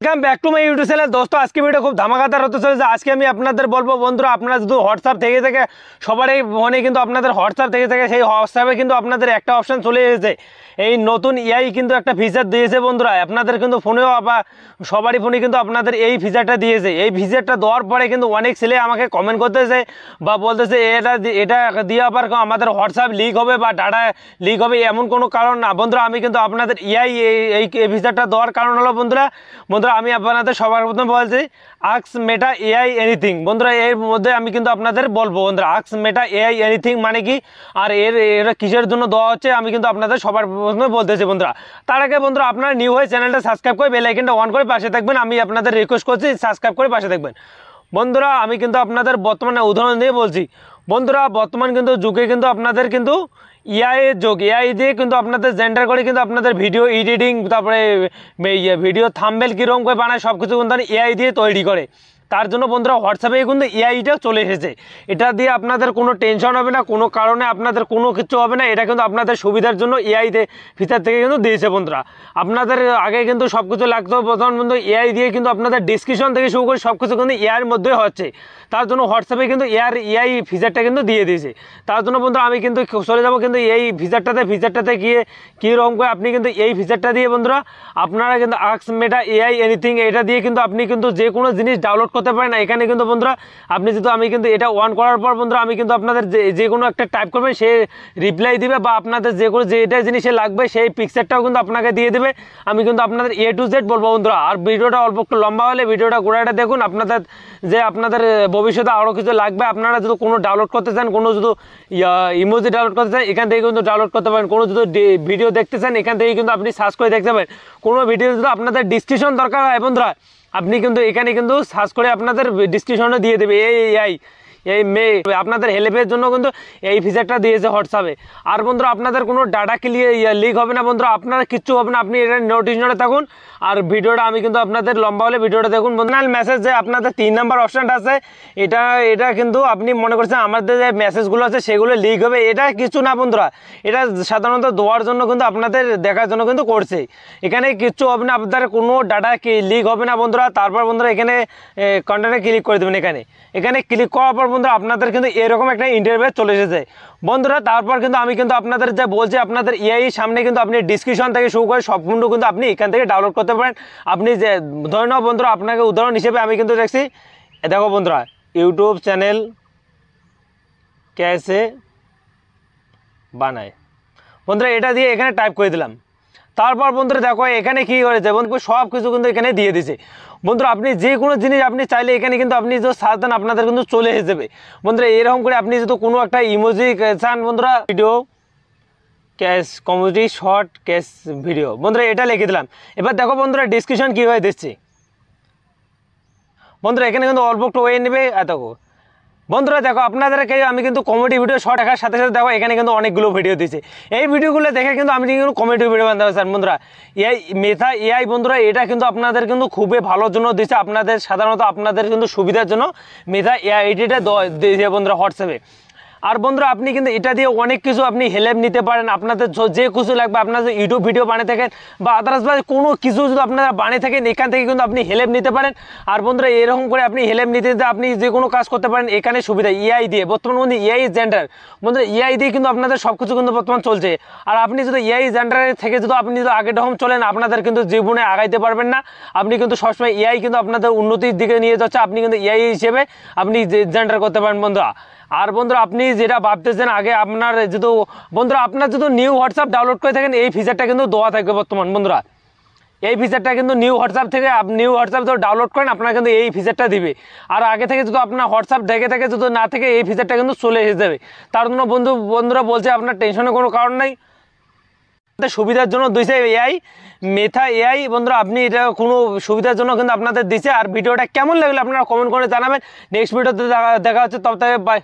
Welcome back to my YouTube channel. दोस्तों आज की वीडियो खूब धामाकादार होते चले। आज के আপনাদের বলবো বন্ধুরা, আপনারা যদি হোয়াটসঅ্যাপ থেকে থেকে সবারই ফোনে কিন্তু আপনাদের হোয়াটসঅ্যাপ থেকে থেকে সেই হোয়াটসঅ্যাপে কিন্তু আপনাদের একটা অপশন চলে এসেছে। এই নতুন এআই কিন্তু একটা ফিচার দিয়েছে বন্ধুরা, আপনাদের কিন্তু ফোনেও বা সবারই ফোনে কিন্তু আপনাদের এই ফিচারটা দিয়েছে। এই ফিচারটা দেওয়ার পরে কিন্তু অনেক ছেলে আমাকে কমেন্ট করতেছে বা বলতেছে এটা দিয়ে আবার আমাদের হোয়াটসঅ্যাপ লিক হবে বা ডাটা লিক হবে, এমন কোনো কারণ না বন্ধুরা। আমি কিন্তু আপনাদের এআই এই ফিচারটা দেওয়ার কারণ হলো বন্ধুরা আমি আপনাদের সবার প্রথম বলছি আস্ক মেটা এআই এনিথিং বন্ধুরা। এর মধ্যে আমি কিন্তু আপনাদের বলবো বন্ধুরা আস্ক মেটা এআই এনিথিং মানে কি আর এরা কিসের জন্য দেওয়া হচ্ছে আমি কিন্তু আপনাদের সবার প্রথমে বলতেছি বন্ধুরা। তার আগে বন্ধুরা আপনারা নিউ হয়ে চ্যানেলটা সাবস্ক্রাইব করে বেল আইকনটা অন করে পাশে থাকবেন। আমি আপনাদের রিকোয়েস্ট করছি সাবস্ক্রাইব করে পাশে থাকবেন বন্ধুরা। আমি কিন্তু আপনাদের বর্তমানে উদাহরণ দিয়ে বলছি বন্ধুরা, বর্তমান কিন্তু যুগে কিন্তু আপনাদের কিন্তু এআই এর যুগ। এআই দিয়ে কিন্তু আপনাদের জেন্ডার করে কিন্তু আপনাদের ভিডিও এডিটিং, তারপরে ভিডিও থাম্বনেল কীরকম করে বানায় সব কিছু কিন্তু এআই দিয়ে তৈরি করে। তার জন্য বন্ধুরা হোয়াটসঅ্যাপে কিন্তু এআইটাও চলে এসেছে। এটা দিয়ে আপনাদের কোনো টেনশন হবে না, কোনো কারণে আপনাদের কোনো কিছু হবে না। এটা কিন্তু আপনাদের সুবিধার জন্য এআইতে ফিচার থেকে কিন্তু দিয়েছে বন্ধুরা। আপনাদের আগে কিন্তু সব কিছু লাগতো প্রথম বন্ধু এআই দিয়ে কিন্তু আপনাদের ডিসক্রিপশন থেকে শুরু করে সব কিছু কিন্তু এআইয়ের মধ্যে হচ্ছে। তার জন্য হোয়াটসঅ্যাপে কিন্তু এআই ফিচারটা কিন্তু দিয়ে দিয়েছে। তার জন্য বন্ধুরা আমি কিন্তু চলে যাবো কিন্তু এই ফিচারটাতে গিয়ে কীরকম করে আপনি কিন্তু এই ফিচারটা দিয়ে বন্ধুরা আপনারা কিন্তু আস্ক মেটা এআই এনিথিং এটা দিয়ে কিন্তু আপনি কিন্তু যে কোনো জিনিস ডাউনলোড করতে পারেন। এখানে কিন্তু বন্ধুরা আপনি যদি আমি কিন্তু এটা অন করার পর বন্ধুরা আমি কিন্তু আপনাদের যে কোনো একটা টাইপ করবেন সে রিপ্লাই দিবে বা আপনাদের যে কোনো যেটা জিনিসে লাগবে সেই পিকচারটাও কিন্তু আপনাকে দিয়ে দেবে। আমি কিন্তু আপনাদের A to Z বলবো বন্ধুরা। আর ভিডিওটা অল্প একটু লম্বা হলে ভিডিওটা গোড়াটা দেখুন। আপনাদের ভবিষ্যতে আরও কিছু লাগবে, আপনারা যদি কোনো ডাউনলোড করতে চান, কোনো যদি ইমোজি ডাউনলোড করতে চান এখান থেকে কিন্তু ডাউনলোড করতে পারেন। কোনো যদি ভিডিও দেখতে চান এখান থেকে কিন্তু আপনি সার্চ করে দেখতে পারেন। কোনো ভিডিও যদি আপনাদের ডিসক্রিপশন দরকার হয় বন্ধুরা আপনি কিন্তু এখানে কিন্তু সার্চ করে আপনাদের ডিসক্রিপশনে দিয়ে দেবে এই আপনাদের হেল্পের জন্য কিন্তু এই ফিচারটা দিয়েছে হোয়াটসঅ্যাপে। আর বন্ধুরা আপনাদের কোনো ডাটা লিক হবে না বন্ধুরা, আপনারা কিচ্ছু হবে না। আপনি এটা নোটিশ নোটে থাকুন। আর ভিডিওটা আমি কিন্তু আপনাদের লম্বা হলে ভিডিওটা দেখুন বন্ধুরা। মেসেজ যে আপনাদের 3 নম্বর অপশানটা আছে এটা কিন্তু আপনি মনে করছেন আমাদের যে মেসেজগুলো আছে সেগুলো লিক হবে, এটা কিছু না বন্ধুরা। এটা সাধারণত দেওয়ার জন্য কিন্তু আপনাদের দেখার জন্য কিন্তু করছে। এখানে কিচ্ছু হবে না, আপনাদের কোনো ডাটা লিক হবে না বন্ধুরা। তারপর বন্ধুরা এখানে কন্টেন্টে ক্লিক করে দেবেন। এখানে ক্লিক করার পর বন্ধুরা আপনাদের কিন্তু এরকম একটা ইন্টারফেস চলে এসেছে বন্ধুরা। তারপর কিন্তু আমি কিন্তু আপনাদের যে বলছি আপনাদের এআই সামনে কিন্তু আপনি ডিসক্রিপশন থেকে শুরু করে সম্পূর্ণ কিন্তু আপনি এখান থেকে ডাউনলোড করতে পারেন। আপনি যে ধরে নাও বন্ধুরা আপনাকে উদাহরণ হিসেবে আমি কিন্তু দেখছি দেখো বন্ধুরা ইউটিউব চ্যানেল कैसे বানায় বন্ধুরা, এটা দিয়ে এখানে টাইপ করে দিলাম। তারপর বন্ধুরা দেখো এখানে কী করেছে বন্ধু সব কিছু কিন্তু এখানে দিয়ে দিছে বন্ধুরা। আপনি যে কোনো জিনিস আপনি চাইলে এখানে কিন্তু আপনি যদি সার্চ দেন আপনাদের কিন্তু চলে এসে যাবে বন্ধুরা। এরকম করে আপনি যদি কোনো একটা ইমোজি চান বন্ধুরা, video cash comedy short cash video বন্ধুরা এটা লিখে দিলাম। এবার দেখো বন্ধুরা ডিসক্রিপশন কীভাবে দিচ্ছি বন্ধুরা। এখানে কিন্তু অল্প একটু ওয়ে নেবে দেখো বন্ধুরা। দেখো আপনাদেরকে আমি কিন্তু কমেডি ভিডিও শর্ট দেখার সাথে সাথে দেখো এখানে কিন্তু অনেকগুলো ভিডিও দিয়েছি। এই ভিডিওগুলো দেখে কিন্তু আমি কিন্তু কমেডি ভিডিও বানাতে পারছেন বন্ধুরা। মেথা এআই বন্ধুরা এটা কিন্তু আপনাদের কিন্তু খুবই ভালোর জন্য দিচ্ছে, আপনাদের সাধারণত আপনাদের কিন্তু সুবিধার জন্য মেথা এআই এটা দিয়েছে বন্ধুরা হোয়াটসঅ্যাপে। আর বন্ধুরা আপনি কিন্তু এটা দিয়ে অনেক কিছু আপনি হেল্প নিতে পারেন। আপনাদের যে কিছু লাগবে আপনারা যদি ইউটিউব ভিডিও বানিয়ে থাকেন বা আদার্স বা কোনো কিছু যদি আপনারা বানিয়ে থাকেন এখান থেকে কিন্তু আপনি হেল্প নিতে পারেন। আর বন্ধুরা এরকম করে আপনি হেল্প নিতে আপনি যে কোনো কাজ করতে পারেন এখানে সুবিধা এআই দিয়ে। বর্তমান বন্ধু এআই জেন্ডার বন্ধুরা এআই দিয়ে কিন্তু আপনাদের সব কিছু কিন্তু বর্তমান চলছে। আর আপনি যদি এআই জেন্ডারের থেকে যদি আপনি যদি আগে রকম চলেন আপনাদের কিন্তু জীবনে আগাইতে পারবেন না। আপনি কিন্তু সবসময় এআই কিন্তু আপনাদের উন্নতির দিকে নিয়ে যাচ্ছে। আপনি কিন্তু এআই হিসেবে আপনি জেন্ডার করতে পারেন বন্ধুরা। আর বন্ধুরা আপনি যেটা ভাবতেছেন আগে আপনার যদি বন্ধুরা আপনার যদি নিউ হোয়াটসঅ্যাপ ডাউনলোড করে থাকেন এই ফিচারটা কিন্তু দেওয়া থাকবে বর্তমান বন্ধুরা। এই ফিচারটা কিন্তু নিউ হোয়াটসঅ্যাপ থেকে নিউ হোয়াটসঅ্যাপ যদি ডাউনলোড করেন আপনার কিন্তু এই ফিচারটা দিবে। আর আগে থেকে যদি আপনার হোয়াটসঅ্যাপ থেকে যদি না থেকে এই ফিচারটা কিন্তু চলে এসে যাবে। তার জন্য বন্ধুরা বলছে আপনার টেনশনের কোনো কারণ নেই, সুবিধার জন্য দিয়েছে এআই মেথা এআই বন্ধুরা। আপনি এটা কোনো সুবিধার জন্য কিন্তু আপনাদের দিচ্ছে। আর ভিডিওটা কেমন লাগলো আপনারা কমেন্ট করে জানাবেন। নেক্সট ভিডিওতে দেখা হচ্ছে, তবে বাই।